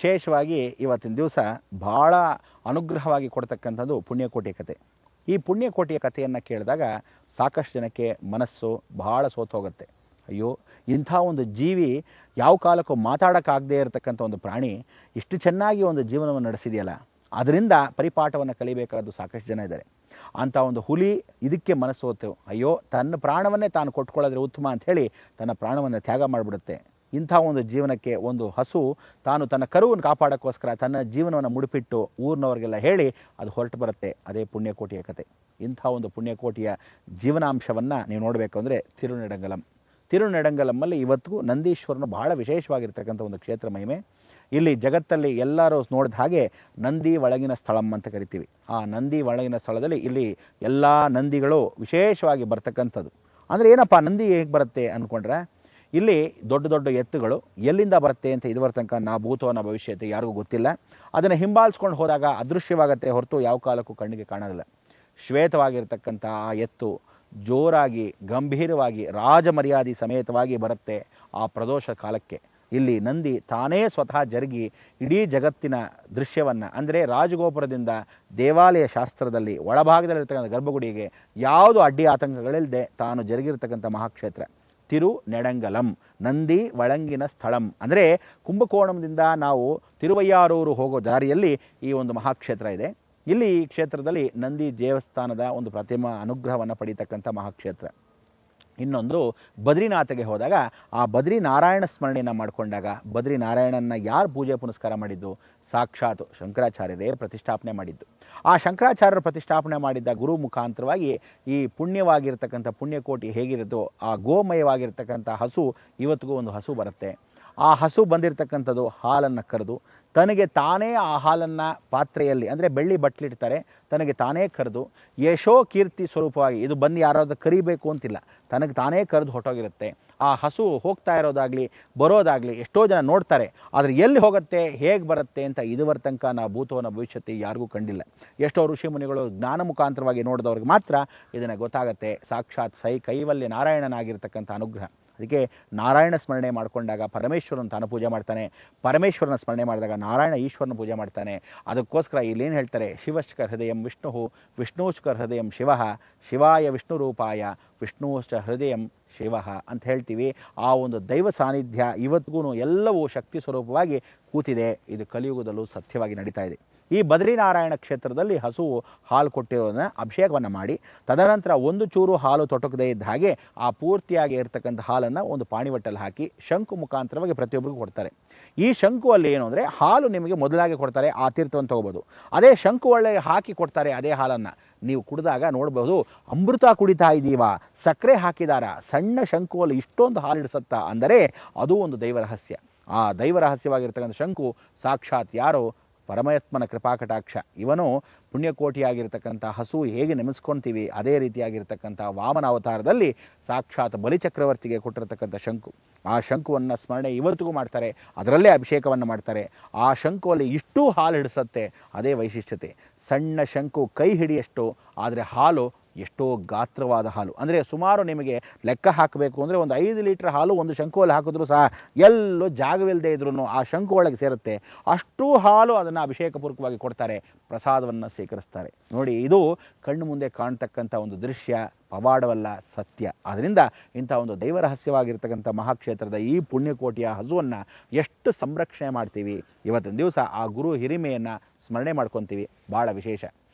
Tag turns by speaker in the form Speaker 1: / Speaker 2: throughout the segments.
Speaker 1: ವಿಶೇಷವಾಗಿ ಇವತ್ತಿನ ದಿವಸ ಬಹಳ ಅನುಗ್ರಹವಾಗಿ ಕೊಡ್ತಕ್ಕಂಥದ್ದು ಪುಣ್ಯಕೋಟಿ ಕತೆ. ಈ ಪುಣ್ಯಕೋಟಿಯ ಕಥೆಯನ್ನು ಕೇಳಿದಾಗ ಸಾಕಷ್ಟು ಜನಕ್ಕೆ ಮನಸ್ಸು ಬಹಳ ಸೋತು ಹೋಗುತ್ತೆ. ಅಯ್ಯೋ, ಇಂಥ ಒಂದು ಜೀವಿ ಯಾವ ಕಾಲಕ್ಕೂ ಮಾತಾಡೋಕ್ಕಾಗದೇ ಇರತಕ್ಕಂಥ ಒಂದು ಪ್ರಾಣಿ ಇಷ್ಟು ಚೆನ್ನಾಗಿ ಒಂದು ಜೀವನವನ್ನು ನಡೆಸಿದೆಯಲ್ಲ, ಅದರಿಂದ ಪರಿಪಾಠವನ್ನು ಕಲಿಬೇಕಾದ್ದು ಸಾಕಷ್ಟು ಜನ ಇದ್ದಾರೆ. ಅಂಥ ಒಂದು ಹುಲಿ ಇದಕ್ಕೆ ಮನಸ್ಸು ಹೋತು, ಅಯ್ಯೋ ತನ್ನ ಪ್ರಾಣವನ್ನೇ ತಾನು ಕೊಟ್ಕೊಳ್ಳೋದ್ರೆ ಉತ್ತಮ ಅಂಥೇಳಿ ತನ್ನ ಪ್ರಾಣವನ್ನು ತ್ಯಾಗ ಮಾಡಿಬಿಡುತ್ತೆ. ಇಂಥ ಒಂದು ಜೀವನಕ್ಕೆ ಒಂದು ಹಸು ತಾನು ತನ್ನ ಕರುವನ್ನು ಕಾಪಾಡೋಕ್ಕೋಸ್ಕರ ತನ್ನ ಜೀವನವನ್ನು ಮುಡಿಪಿಟ್ಟು ಊರಿನವರಿಗೆಲ್ಲ ಹೇಳಿ ಅದು ಹೊರಟು ಬರುತ್ತೆ. ಅದೇ ಪುಣ್ಯಕೋಟಿಯ ಕತೆ. ಇಂಥ ಒಂದು ಪುಣ್ಯಕೋಟಿಯ ಜೀವನಾಂಶವನ್ನು ನೀವು ನೋಡಬೇಕು ಅಂದರೆ ತಿರುನೆಡಂಗಲಮ್ಮಲ್ಲಿ ಇವತ್ತಿಗೂ ನಂದೀಶ್ವರನು ಬಹಳ ವಿಶೇಷವಾಗಿರ್ತಕ್ಕಂಥ ಒಂದು ಕ್ಷೇತ್ರ ಮಹಿಮೆ. ಇಲ್ಲಿ ಜಗತ್ತಲ್ಲಿ ಎಲ್ಲರೂ ನೋಡಿದ ಹಾಗೆ ನಂದಿ ಒಳಗಿನ ಸ್ಥಳಂ ಅಂತ ಕರಿತೀವಿ. ಆ ನಂದಿ ಒಳಗಿನ ಸ್ಥಳದಲ್ಲಿ ಇಲ್ಲಿ ಎಲ್ಲ ನಂದಿಗಳು ವಿಶೇಷವಾಗಿ ಬರ್ತಕ್ಕಂಥದ್ದು. ಅಂದರೆ ಏನಪ್ಪ ನಂದಿ ಹೇಗೆ ಬರುತ್ತೆ ಅಂದ್ಕೊಂಡ್ರೆ, ಇಲ್ಲಿ ದೊಡ್ಡ ದೊಡ್ಡ ಎತ್ತುಗಳು ಎಲ್ಲಿಂದ ಬರುತ್ತೆ ಅಂತ ಇದುವರ ತನಕ ನಾ ಭೂತವನ ಭವಿಷ್ಯತೆ ಯಾರಿಗೂ ಗೊತ್ತಿಲ್ಲ. ಅದನ್ನು ಹಿಂಬಾಲಿಸ್ಕೊಂಡು ಹೋದಾಗ ಅದೃಶ್ಯವಾಗತ್ತೆ ಹೊರತು ಯಾವ ಕಾಲಕ್ಕೂ ಕಣ್ಣಿಗೆ ಕಾಣೋದಿಲ್ಲ. ಶ್ವೇತವಾಗಿರ್ತಕ್ಕಂಥ ಆ ಎತ್ತು ಜೋರಾಗಿ ಗಂಭೀರವಾಗಿ ರಾಜಮರ್ಯಾದೆ ಸಮೇತವಾಗಿ ಬರುತ್ತೆ ಆ ಪ್ರದೋಷ ಕಾಲಕ್ಕೆ. ಇಲ್ಲಿ ನಂದಿ ತಾನೇ ಸ್ವತಃ ಜರುಗಿ ಇಡೀ ಜಗತ್ತಿನ ದೃಶ್ಯವನ್ನು, ಅಂದರೆ ರಾಜಗೋಪುರದಿಂದ ದೇವಾಲಯ ಶಾಸ್ತ್ರದಲ್ಲಿ ಒಳಭಾಗದಲ್ಲಿರ್ತಕ್ಕಂಥ ಗರ್ಭಗುಡಿಗೆ ಯಾವುದು ಅಡ್ಡಿ ಆತಂಕಗಳಿಲ್ಲದೆ ತಾನು ಜರುಗಿರ್ತಕ್ಕಂಥ ಮಹಾಕ್ಷೇತ್ರ ತಿರುನೆಡಂಗಲಂ, ನಂದಿ ಒಳಂಗಿನ ಸ್ಥಳಂ. ಅಂದರೆ ಕುಂಭಕೋಣಂದಿಂದ ನಾವು ತಿರುವಯ್ಯಾರೂರು ಹೋಗೋ ದಾರಿಯಲ್ಲಿ ಈ ಒಂದು ಮಹಾಕ್ಷೇತ್ರ ಇದೆ. ಇಲ್ಲಿ ಈ ಕ್ಷೇತ್ರದಲ್ಲಿ ನಂದಿ ದೇವಸ್ಥಾನದ ಒಂದು ಪ್ರತಿಮ ಅನುಗ್ರಹವನ್ನು ಪಡೀತಕ್ಕಂಥ ಮಹಾಕ್ಷೇತ್ರ. ಇನ್ನೊಂದು ಬದ್ರಿನಾಥಗೆ ಹೋದಾಗ ಆ ಬದ್ರಿನಾರಾಯಣ ಸ್ಮರಣೆಯನ್ನು ಮಾಡಿಕೊಂಡಾಗ, ಬದ್ರಿನಾರಾಯಣನ ಯಾರು ಪೂಜೆ ಪುನಸ್ಕಾರ ಮಾಡಿದ್ದು? ಸಾಕ್ಷಾತ್ ಶಂಕರಾಚಾರ್ಯರೇ ಪ್ರತಿಷ್ಠಾಪನೆ ಮಾಡಿದ್ದು. ಆ ಶಂಕರಾಚಾರ್ಯರು ಪ್ರತಿಷ್ಠಾಪನೆ ಮಾಡಿದ್ದ ಗುರು ಮುಖಾಂತರವಾಗಿ ಈ ಪುಣ್ಯವಾಗಿರ್ತಕ್ಕಂಥ ಪುಣ್ಯಕೋಟಿ ಹೇಗಿರುತ್ತೋ ಆ ಗೋಮಯವಾಗಿರ್ತಕ್ಕಂಥ ಹಸು ಇವತ್ತಿಗೂ ಒಂದು ಹಸು ಬರುತ್ತೆ. ಆ ಹಸು ಬಂದಿರತಕ್ಕಂಥದ್ದು ಹಾಲನ್ನು ಕರೆದು ತನಗೆ ತಾನೇ ಆ ಹಾಲನ್ನು ಪಾತ್ರೆಯಲ್ಲಿ, ಅಂದರೆ ಬೆಳ್ಳಿ ಬಟ್ಲಿಡ್ತಾರೆ, ತನಗೆ ತಾನೇ ಕರೆದು ಯಶೋ ಕೀರ್ತಿ ಸ್ವರೂಪವಾಗಿ ಇದು ಬಂದು ಯಾರಾದ್ರೂ ಕರಿಬೇಕು ಅಂತಿಲ್ಲ, ತನಗೆ ತಾನೇ ಕರೆದು ಹೊಟ್ಟೋಗಿರುತ್ತೆ. ಆ ಹಸು ಹೋಗ್ತಾ ಇರೋದಾಗಲಿ ಬರೋದಾಗಲಿ ಎಷ್ಟೋ ಜನ ನೋಡ್ತಾರೆ, ಆದರೆ ಎಲ್ಲಿ ಹೋಗುತ್ತೆ ಹೇಗೆ ಬರುತ್ತೆ ಅಂತ ಇದುವರ ತನಕ ನಾವು ಭೂತವನ ಭವಿಷ್ಯತೆ ಯಾರಿಗೂ ಕಂಡಿಲ್ಲ. ಎಷ್ಟೋ ಋಷಿ ಮುನಿಗಳು ಜ್ಞಾನ ಮುಖಾಂತರವಾಗಿ ನೋಡಿದವ್ರಿಗೆ ಮಾತ್ರ ಇದನ್ನು ಗೊತ್ತಾಗುತ್ತೆ. ಸಾಕ್ಷಾತ್ ಕೈವಲ್ಯ ನಾರಾಯಣನಾಗಿರ್ತಕ್ಕಂಥ ಅನುಗ್ರಹ. ಅದಕ್ಕೆ ನಾರಾಯಣ ಸ್ಮರಣೆ ಮಾಡಿಕೊಂಡಾಗ ಪರಮೇಶ್ವರನ ತಾನು ಪೂಜೆ ಮಾಡ್ತಾನೆ, ಪರಮೇಶ್ವರನ ಸ್ಮರಣೆ ಮಾಡಿದಾಗ ನಾರಾಯಣ ಈಶ್ವರನ ಪೂಜೆ ಮಾಡ್ತಾನೆ. ಅದಕ್ಕೋಸ್ಕರ ಇಲ್ಲೇನು ಹೇಳ್ತಾರೆ, ಶಿವಶ್ಚ ಹೃದಯಂ ವಿಷ್ಣು, ವಿಷ್ಣುಶ್ಚ ಹೃದಯಂ ಶಿವ, ಶಿವಾಯ ವಿಷ್ಣು ರೂಪಾಯ, ವಿಷ್ಣುಶ್ಚ ಹೃದಯಂ ಶಿವ ಅಂತ ಹೇಳ್ತೀವಿ. ಆ ಒಂದು ದೈವ ಸಾನ್ನಿಧ್ಯ ಇವತ್ತಿಗೂ ಎಲ್ಲವೂ ಶಕ್ತಿ ಸ್ವರೂಪವಾಗಿ ಕೂತಿದೆ. ಇದು ಕಲಿಯುಗದಲ್ಲೂ ಸತ್ಯವಾಗಿ ನಡೀತಾ ಇದೆ. ಈ ಬದ್ರಿನಾರಾಯಣ ಕ್ಷೇತ್ರದಲ್ಲಿ ಹಸುವು ಹಾಲು ಕೊಟ್ಟಿರೋದನ್ನ ಅಭಿಷೇಕವನ್ನು ಮಾಡಿ, ತದನಂತರ ಒಂದು ಚೂರು ಹಾಲು ತೊಟಕದೇ ಇದ್ದ ಹಾಗೆ ಆ ಪೂರ್ತಿಯಾಗಿ ಇರತಕ್ಕಂಥ ಹಾಲನ್ನು ಒಂದು ಪಾಣಿವಟ್ಟಲ್ಲಿ ಹಾಕಿ ಶಂಕು ಮುಖಾಂತರವಾಗಿ ಪ್ರತಿಯೊಬ್ಬರಿಗೂ ಕೊಡ್ತಾರೆ. ಈ ಶಂಕು ಅಲ್ಲಿ ಏನು ಅಂದರೆ, ಹಾಲು ನಿಮಗೆ ಮೊದಲಾಗಿ ಕೊಡ್ತಾರೆ, ಆ ತೀರ್ಥವನ್ನು ತಗೋಬೋದು. ಅದೇ ಶಂಕು ಒಳ್ಳೆ ಹಾಕಿ ಕೊಡ್ತಾರೆ. ಅದೇ ಹಾಲನ್ನು ನೀವು ಕುಡಿದಾಗ ನೋಡಬಹುದು, ಅಮೃತ ಕುಡಿತಾ ಇದ್ದೀವಾ, ಸಕ್ಕರೆ ಹಾಕಿದಾರ, ಸಣ್ಣ ಶಂಕುವಲ್ಲಿ ಇಷ್ಟೊಂದು ಹಾಲಿಡಿಸತ್ತಾ ಅಂದರೆ ಅದು ಒಂದು ದೈವ ರಹಸ್ಯ. ಆ ದೈವ ರಹಸ್ಯವಾಗಿರ್ತಕ್ಕಂಥ ಶಂಕು ಸಾಕ್ಷಾತ್ ಯಾರೋ ಪರಮಾತ್ಮನ ಕೃಪಾಕಟಾಕ್ಷ. ಇವನು ಪುಣ್ಯಕೋಟಿಯಾಗಿರ್ತಕ್ಕಂಥ ಹಸು ಹೇಗೆ ನೆನೆಸ್ಕೊಳ್ತೀವಿ ಅದೇ ರೀತಿಯಾಗಿರ್ತಕ್ಕಂಥ ವಾಮನ ಅವತಾರದಲ್ಲಿ ಸಾಕ್ಷಾತ್ ಬಲಿಚಕ್ರವರ್ತಿಗೆ ಕೊಟ್ಟಿರತಕ್ಕಂಥ ಶಂಕು. ಆ ಶಂಕುವನ್ನು ಸ್ಮರಣೆ ಇವತ್ತಿಗೂ ಮಾಡ್ತಾರೆ, ಅದರಲ್ಲೇ ಅಭಿಷೇಕವನ್ನು ಮಾಡ್ತಾರೆ. ಆ ಶಂಕುವಲ್ಲಿ ಇಷ್ಟೂ ಹಾಲು ಹಿಡಿಸತ್ತೆ, ಅದೇ ವೈಶಿಷ್ಟ್ಯತೆ. ಸಣ್ಣ ಶಂಕು ಕೈ ಹಿಡಿಯಷ್ಟು, ಆದರೆ ಹಾಲು ಎಷ್ಟೋ ಗಾತ್ರವಾದ ಹಾಲು. ಅಂದರೆ ಸುಮಾರು ನಿಮಗೆ ಲೆಕ್ಕ ಹಾಕಬೇಕು ಅಂದರೆ ಒಂದು 5 ಲೀಟರ್ ಹಾಲು ಒಂದು ಶಂಕುವಲ್ಲಿ ಹಾಕಿದ್ರು ಸಹ ಎಲ್ಲೋ ಜಾಗವಿಲ್ಲದೆ ಇದ್ರೂ ಆ ಶಂಕು ಒಳಗೆ ಸೇರುತ್ತೆ. ಅಷ್ಟೂ ಹಾಲು ಅದನ್ನು ಅಭಿಷೇಕಪೂರ್ವಕವಾಗಿ ಕೊಡ್ತಾರೆ, ಪ್ರಸಾದವನ್ನು ಸ್ವೀಕರಿಸ್ತಾರೆ. ನೋಡಿ, ಇದು ಕಣ್ಣು ಮುಂದೆ ಕಾಣ್ತಕ್ಕಂಥ ಒಂದು ದೃಶ್ಯ, ಪವಾಡವಲ್ಲ, ಸತ್ಯ. ಆದ್ದರಿಂದ ಇಂಥ ಒಂದು ದೈವ ರಹಸ್ಯವಾಗಿರ್ತಕ್ಕಂಥ ಮಹಾಕ್ಷೇತ್ರದ ಈ ಪುಣ್ಯಕೋಟಿಯ ಹಸುವನ್ನು ಎಷ್ಟು ಸಂರಕ್ಷಣೆ ಮಾಡ್ತೀವಿ. ಇವತ್ತಿನ ದಿವಸ ಆ ಗುರು ಹಿರಿಮೆಯನ್ನು ಸ್ಮರಣೆ ಮಾಡ್ಕೊತೀವಿ, ಭಾಳ ವಿಶೇಷ.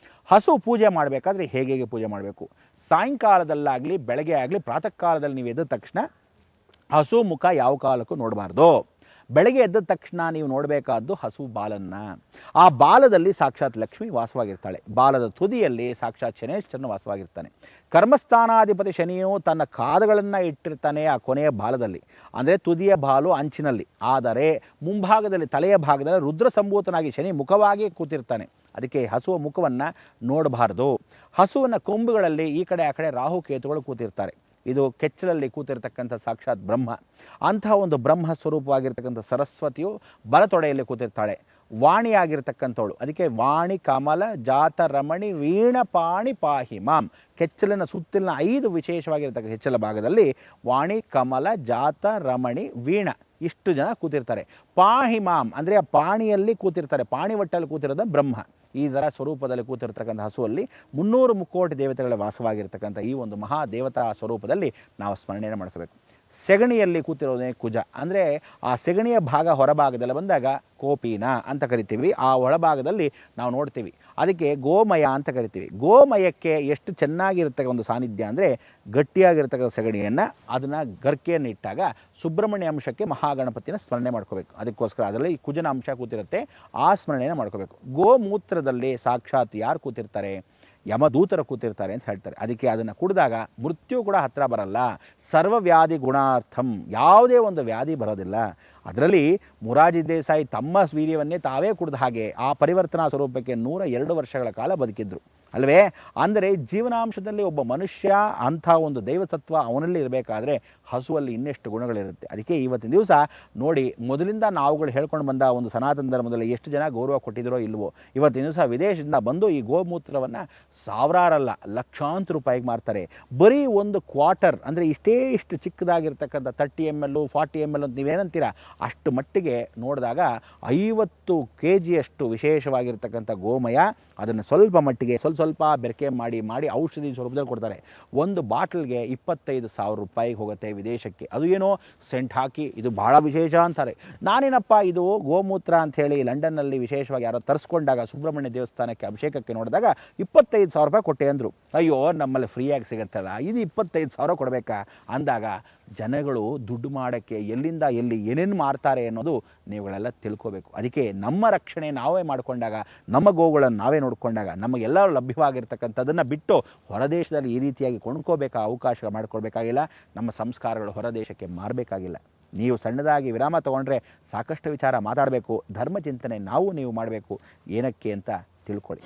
Speaker 1: ಹಸು ಪೂಜೆ ಮಾಡಬೇಕಾದ್ರೆ ಹೇಗೆ ಪೂಜೆ ಮಾಡಬೇಕು? ಸಾಯಂಕಾಲದಲ್ಲಾಗಲಿ ಬೆಳಗ್ಗೆ ಆಗಲಿ ಪ್ರಾತಃ ಕಾಲದಲ್ಲಿ ನೀವು ಎದ್ದ ತಕ್ಷಣ ಹಸು ಮುಖ ಯಾವ ಕಾಲಕ್ಕೂ ನೋಡಬಾರ್ದು. ಬೆಳಗ್ಗೆ ಎದ್ದ ತಕ್ಷಣ ನೀವು ನೋಡಬೇಕಾದ್ದು ಹಸು ಬಾಲನ್ನು. ಆ ಬಾಲದಲ್ಲಿ ಸಾಕ್ಷಾತ್ ಲಕ್ಷ್ಮಿ ವಾಸವಾಗಿರ್ತಾಳೆ, ಬಾಲದ ತುದಿಯಲ್ಲಿ ಸಾಕ್ಷಾತ್ ಶನೇಶ್ವರನು ವಾಸವಾಗಿರ್ತಾನೆ. ಕರ್ಮಸ್ಥಾನಾಧಿಪತಿ ಶನಿಯು ತನ್ನ ಕಾದುಗಳನ್ನು ಇಟ್ಟಿರ್ತಾನೆ ಆ ಕೊನೆಯ ಬಾಲದಲ್ಲಿ, ಅಂದರೆ ತುದಿಯ ಬಾಲು ಅಂಚಿನಲ್ಲಿ. ಆದರೆ ಮುಂಭಾಗದಲ್ಲಿ ತಲೆಯ ಭಾಗದಲ್ಲಿ ರುದ್ರ ಸಂಭೂತನಾಗಿ ಶನಿ ಮುಖವಾಗಿ ಕೂತಿರ್ತಾನೆ. ಅದಕ್ಕೆ ಹಸುವ ಮುಖವನ್ನು ನೋಡಬಾರ್ದು. ಹಸುವಿನ ಕೊಂಬುಗಳಲ್ಲಿ ಈ ಕಡೆ ಆ ಕಡೆ ರಾಹು ಕೇತುಗಳು ಕೂತಿರ್ತಾರೆ. ಇದು ಕೆಚ್ಚಲಲ್ಲಿ ಕೂತಿರ್ತಕ್ಕಂಥ ಸಾಕ್ಷಾತ್ ಬ್ರಹ್ಮ. ಅಂತಹ ಒಂದು ಬ್ರಹ್ಮ ಸ್ವರೂಪವಾಗಿರ್ತಕ್ಕಂಥ ಸರಸ್ವತಿಯು ಬಲತೊಡೆಯಲ್ಲಿ ಕೂತಿರ್ತಾಳೆ, ವಾಣಿಯಾಗಿರ್ತಕ್ಕಂಥವಳು. ಅದಕ್ಕೆ ವಾಣಿ ಕಮಲ ಜಾತ ರಮಣಿ ವೀಣ ಪಾಣಿ ಪಾಹಿ ಮಾಂ. ಕೆಚ್ಚಲಿನ ಸುತ್ತಲಿನ 5 ವಿಶೇಷವಾಗಿರ್ತಕ್ಕಂಥ ಹೆಚ್ಚಲ ಭಾಗದಲ್ಲಿ ವಾಣಿ ಕಮಲ ಜಾತ ರಮಣಿ ವೀಣ ಇಷ್ಟು ಜನ ಕೂತಿರ್ತಾರೆ. ಪಾಹಿ ಮಾಂ ಅಂದರೆ ಆ ಪಾಣಿಯಲ್ಲಿ ಕೂತಿರ್ತಾರೆ, ಪಾಣಿ ಒಟ್ಟಲ್ಲಿ ಕೂತಿರೋದು ಬ್ರಹ್ಮ. ಈ ಥರ ಸ್ವರೂಪದಲ್ಲಿ ಕೂತಿರ್ತಕ್ಕಂಥ ಹಸುವಲ್ಲಿ 300 ಮುಕ್ಕೋಟಿ ದೇವತೆಗಳ ವಾಸವಾಗಿರ್ತಕ್ಕಂಥ ಈ ಒಂದು ಮಹಾ ದೇವತಾ ಸ್ವರೂಪದಲ್ಲಿ ನಾವು ಸ್ಮರಣೆಯನ್ನು ಮಾಡ್ಕೋಬೇಕು. ಸೆಗಣಿಯಲ್ಲಿ ಕೂತಿರೋದೇ ಕುಜ, ಅಂದರೆ ಆ ಸೆಗಣಿಯ ಭಾಗ ಹೊರಭಾಗದಲ್ಲಿ ಬಂದಾಗ ಕೋಪೀನ ಅಂತ ಕರಿತೀವಿ. ಆ ಒಳಭಾಗದಲ್ಲಿ ನಾವು ನೋಡ್ತೀವಿ, ಅದಕ್ಕೆ ಗೋಮಯ ಅಂತ ಕರಿತೀವಿ. ಗೋಮಯಕ್ಕೆ ಎಷ್ಟು ಚೆನ್ನಾಗಿರ್ತಕ್ಕ ಒಂದು ಸಾನ್ನಿಧ್ಯ ಅಂದರೆ ಗಟ್ಟಿಯಾಗಿರ್ತಕ್ಕಂಥ ಸೆಗಣಿಯನ್ನು ಅದನ್ನು ಗರ್ಕೆಯನ್ನು ಇಟ್ಟಾಗ ಸುಬ್ರಹ್ಮಣ್ಯ ಅಂಶಕ್ಕೆ ಮಹಾಗಣಪತಿನ ಸ್ಮರಣೆ ಮಾಡ್ಕೋಬೇಕು. ಅದಕ್ಕೋಸ್ಕರ ಅದರಲ್ಲಿ ಕುಜನ ಅಂಶ ಕೂತಿರುತ್ತೆ, ಆ ಸ್ಮರಣೆಯನ್ನು ಮಾಡ್ಕೋಬೇಕು. ಗೋಮೂತ್ರದಲ್ಲಿ ಸಾಕ್ಷಾತ್ ಯಾರು ಕೂತಿರ್ತಾರೆ? ಯಮದೂತರ ಕೂತಿರ್ತಾರೆ ಅಂತ ಹೇಳ್ತಾರೆ. ಅದಕ್ಕೆ ಅದನ್ನು ಕುಡಿದಾಗ ಮೃತ್ಯು ಕೂಡ ಹತ್ತಿರ ಬರಲ್ಲ. ಸರ್ವವ್ಯಾಧಿ ಗುಣಾರ್ಥಂ, ಯಾವುದೇ ಒಂದು ವ್ಯಾಧಿ ಬರೋದಿಲ್ಲ. ಅದರಲ್ಲಿ ಮೊರಾರ್ಜಿ ದೇಸಾಯಿ ತಮ್ಮ ವೀರ್ಯವನ್ನೇ ತಾವೇ ಕುಡಿದ ಹಾಗೆ ಆ ಪರಿವರ್ತನಾ ಸ್ವರೂಪಕ್ಕೆ 102 ವರ್ಷಗಳ ಕಾಲ ಬದುಕಿದ್ರು ಅಲ್ವೇ. ಅಂದರೆ ಜೀವನಾಂಶದಲ್ಲಿ ಒಬ್ಬ ಮನುಷ್ಯ ಅಂಥ ಒಂದು ದೈವತತ್ವ ಅವನಲ್ಲಿ ಇರಬೇಕಾದ್ರೆ ಹಸುವಲ್ಲಿ ಇನ್ನೆಷ್ಟು ಗುಣಗಳಿರುತ್ತೆ. ಅದಕ್ಕೆ ಇವತ್ತಿನ ದಿವಸ ನೋಡಿ, ಮೊದಲಿಂದ ನಾವುಗಳು ಹೇಳ್ಕೊಂಡು ಬಂದ ಒಂದು ಸನಾತನ ಧರ್ಮದಲ್ಲಿ ಎಷ್ಟು ಜನ ಗೌರವ ಕೊಟ್ಟಿದ್ರೋ ಇಲ್ವೋ, ಇವತ್ತಿನ ದಿವಸ ವಿದೇಶದಿಂದ ಬಂದು ಈ ಗೋಮೂತ್ರವನ್ನು ಸಾವಿರಾರಲ್ಲ ಲಕ್ಷಾಂತರ ರೂಪಾಯಿಗೆ ಮಾರ್ತಾರೆ. ಬರೀ ಒಂದು ಕ್ವಾರ್ಟರ್ ಅಂದರೆ ಇಷ್ಟು ಚಿಕ್ಕದಾಗಿರ್ತಕ್ಕಂಥ 30 ml 40 ml ಅಂತ ನೀವೇನಂತೀರಾ, ಅಷ್ಟು ಮಟ್ಟಿಗೆ ನೋಡಿದಾಗ 50 kg ವಿಶೇಷವಾಗಿರ್ತಕ್ಕಂಥ ಗೋಮಯ, ಅದನ್ನು ಸ್ವಲ್ಪ ಮಟ್ಟಿಗೆ ಸ್ವಲ್ಪ ಬೆರಕೆ ಮಾಡಿ ಔಷಧಿ ಸ್ವರೂಪದಲ್ಲಿ ಕೊಡ್ತಾರೆ. ಒಂದು ಬಾಟಲ್ಗೆ 25,000 ರೂಪಾಯಿಗೆ ಹೋಗುತ್ತೆ ವಿದೇಶಕ್ಕೆ. ಅದು ಏನೋ ಸೆಂಟ್ ಹಾಕಿ ಇದು ಬಹಳ ವಿಶೇಷ ಅಂತಾರೆ. ನಾನೇನಪ್ಪ ಇದು ಗೋಮೂತ್ರ ಅಂತ ಹೇಳಿ ಲಂಡನ್ನಲ್ಲಿ ವಿಶೇಷವಾಗಿ ಯಾರೋ ತರಿಸ್ಕೊಂಡಾಗ ಸುಬ್ರಹ್ಮಣ್ಯ ದೇವಸ್ಥಾನಕ್ಕೆ ಅಭಿಷೇಕಕ್ಕೆ ನೋಡಿದಾಗ 25,000 ರೂಪಾಯಿ ಕೊಟ್ಟೆ ಅಂದರು. ಅಯ್ಯೋ ನಮ್ಮಲ್ಲಿ ಫ್ರೀಯಾಗಿ ಸಿಗುತ್ತಲ್ಲ, ಇದು 25,000 ಕೊಡಬೇಕಾ ಅಂದಾಗ ಜನಗಳು ದುಡ್ಡು ಮಾಡೋಕ್ಕೆ ಎಲ್ಲಿಂದ ಎಲ್ಲಿ ಏನೇನು ಮಾರ್ತಾರೆ ಅನ್ನೋದು ನೀವುಗಳೆಲ್ಲ ತಿಳ್ಕೋಬೇಕು. ಅದಕ್ಕೆ ನಮ್ಮ ರಕ್ಷಣೆ ನಾವೇ ಮಾಡಿಕೊಂಡಾಗ, ನಮ್ಮ ಗೋವುಗಳನ್ನು ನಾವೇ ನೋಡಿಕೊಂಡಾಗ, ನಮಗೆಲ್ಲರೂ ಲಭ್ಯವಾಗಿರ್ತಕ್ಕಂಥದ್ದನ್ನು ಬಿಟ್ಟು ಹೊರದೇಶದಲ್ಲಿ ಈ ರೀತಿಯಾಗಿ ಕೊಂಡ್ಕೋಬೇಕಾ ಅವಕಾಶ ಮಾಡಿಕೊಡ್ಬೇಕಾಗಿಲ್ಲ. ನಮ್ಮ ಸಂಸ್ಕಾರಗಳು ಹೊರದೇಶಕ್ಕೆ ಮಾರಬೇಕಾಗಿಲ್ಲ. ನೀವು ಸಣ್ಣದಾಗಿ ವಿರಾಮ ತಗೊಂಡ್ರೆ ಸಾಕಷ್ಟು ವಿಚಾರ ಮಾತಾಡಬೇಕು. ಧರ್ಮ ಚಿಂತನೆ ನೀವು ಮಾಡಬೇಕು. ಏನಕ್ಕೆ ಅಂತ ತಿಳ್ಕೊಳ್ಳಿ.